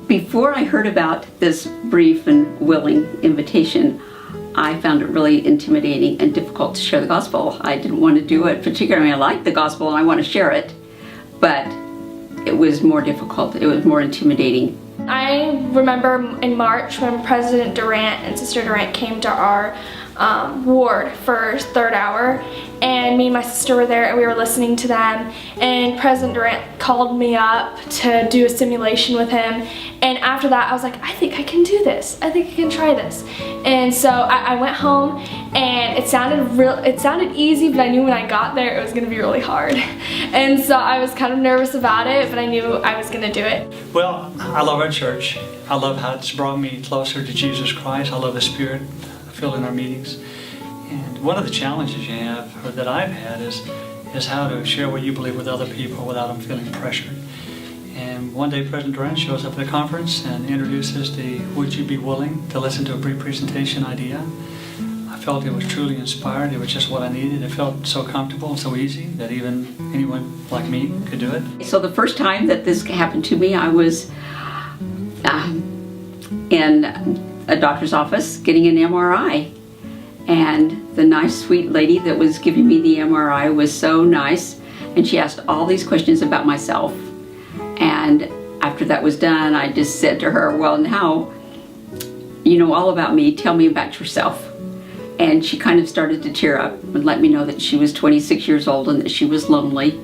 Before I heard about this brief and willing invitation, I found it really intimidating and difficult to share the gospel. I didn't want to do it, particularly I like the gospel and I want to share it, but it was more difficult. It was more intimidating. I remember in March when President Durant and Sister Durant came to our ward for third hour, and me and my sister were there and we were listening to them, and President Durant called me up to do a simulation with him, and after that I was like, I think I can do this. I think I can try this. And so I went home, and it sounded easy, but I knew when I got there it was gonna be really hard. And so I was kind of nervous about it, but I knew I was gonna do it. Well, I love our church. I love how it's brought me closer to Jesus Christ. I love the Spirit filled in our meetings. And one of the challenges you have, or that I've had, is how to share what you believe with other people without them feeling pressured. And one day President Durant shows up at the conference and introduces the "Would you be willing to listen to a brief presentation" idea. I felt it was truly inspired. It was just what I needed. It felt so comfortable and so easy that even anyone like me could do it. So the first time that this happened to me, I was in a doctor's office getting an MRI, and the nice sweet lady that was giving me the MRI was so nice, and she asked all these questions about myself. And after that was done, I just said to her, well, now you know all about me, tell me about yourself. And she kind of started to tear up and let me know that she was 26 years old and that she was lonely.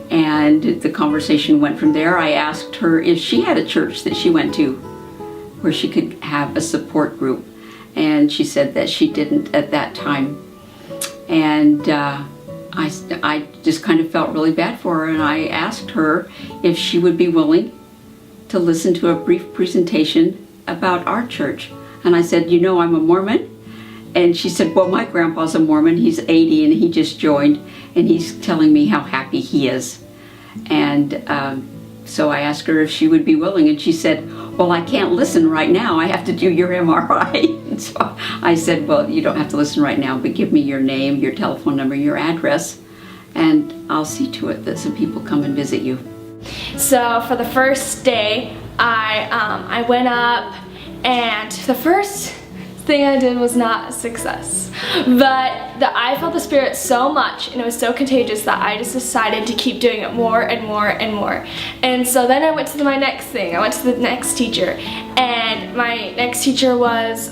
And the conversation went from there. I asked her if she had a church that she went to where she could have a support group, and she said that she didn't at that time. And I just kind of felt really bad for her, and I asked her if she would be willing to listen to a brief presentation about our church. And I said, you know, I'm a Mormon. And she said, well, my grandpa's a Mormon. He's 80 and he just joined, and he's telling me how happy he is. And so I asked her if she would be willing, and she said, well, I can't listen right now. I have to do your MRI. And so I said, well, you don't have to listen right now, but give me your name, your telephone number, your address, and I'll see to it that some people come and visit you. So for the first day, I went up, and the first thing I did was not a success, but I felt the Spirit so much, and it was so contagious that I just decided to keep doing it more and more and more. And so then I went to my next thing. I went to the next teacher, and my next teacher was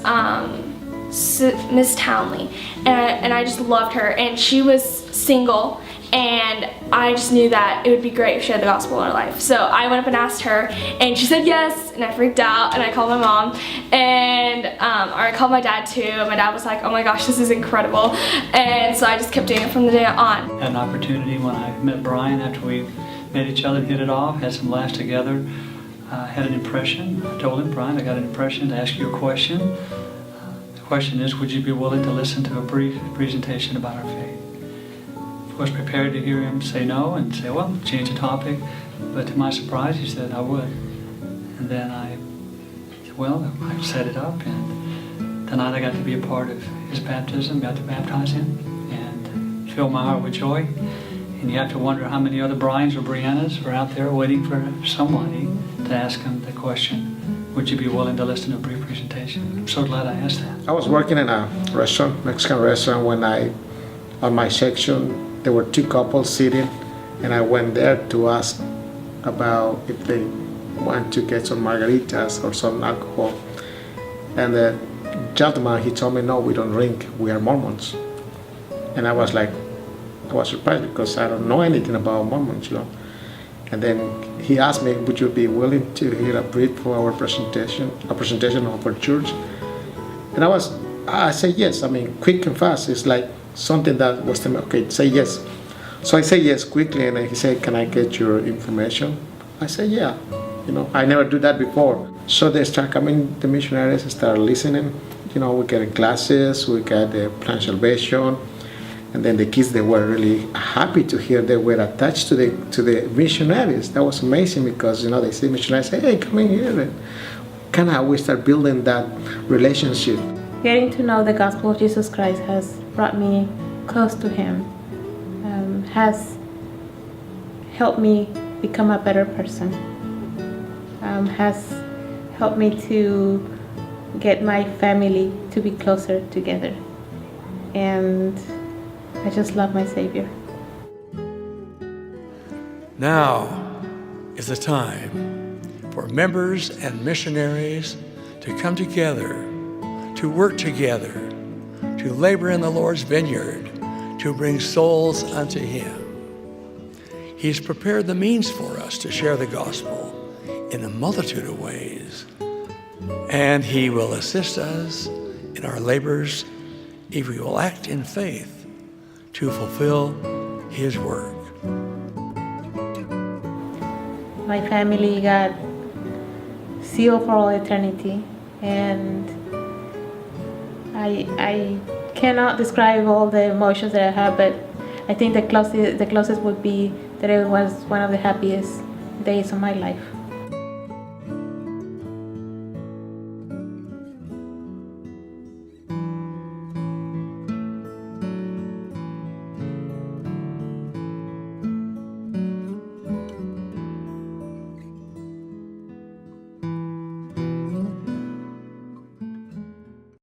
Miss Townley, and I just loved her, and she was single, and I just knew that it would be great if she had the gospel in her life. So I went up and asked her, and she said yes, and I freaked out, and I called my mom, and or I called my dad too, and my dad was like, oh my gosh, this is incredible. And so I just kept doing it from the day on. Had an opportunity when I met Brian after we met each other, hit it off, had some laughs together, had an impression. I told him, Brian, I got an impression to ask you a question. The question is, would you be willing to listen to a brief presentation about our faith? I was prepared to hear him say no and say, well, change the topic. But to my surprise, he said I would. And then I said, well, I set it up, and tonight I got to be a part of his baptism, got to baptize him, and fill my heart with joy. And you have to wonder how many other Brians or Briannas are out there waiting for somebody to ask them the question, would you be willing to listen to a brief presentation? I'm so glad I asked that. I was working in a restaurant, Mexican restaurant, when on my section, there were two couples sitting, and I went there to ask about if they want to get some margaritas or some alcohol. And the gentleman, he told me, no, we don't drink, we are Mormons. And I was surprised because I don't know anything about Mormons, you know. And then he asked me, would you be willing to hear a brief for our presentation of our church? And I said yes. I mean, quick and fast. It's like something that was telling me, okay, say yes. So I say yes quickly, and then he said, can I get your information? I said, yeah. You know, I never do that before. So they start coming, the missionaries start listening. You know, we get classes, we got the Plan Salvation, and then the kids, they were really happy to hear they were attached to the missionaries. That was amazing because, you know, they see missionaries say, hey, come in here. And kind of we start building that relationship. Getting to know the gospel of Jesus Christ has brought me close to Him, has helped me become a better person, has helped me to get my family to be closer together. And I just love my Savior. Now is the time for members and missionaries to come together, to work together, to labor in the Lord's vineyard, to bring souls unto Him. He's prepared the means for us to share the gospel in a multitude of ways, and He will assist us in our labors if we will act in faith to fulfill His work. My family got sealed for all eternity, and I cannot describe all the emotions that I have, but I think the closest would be that it was one of the happiest days of my life.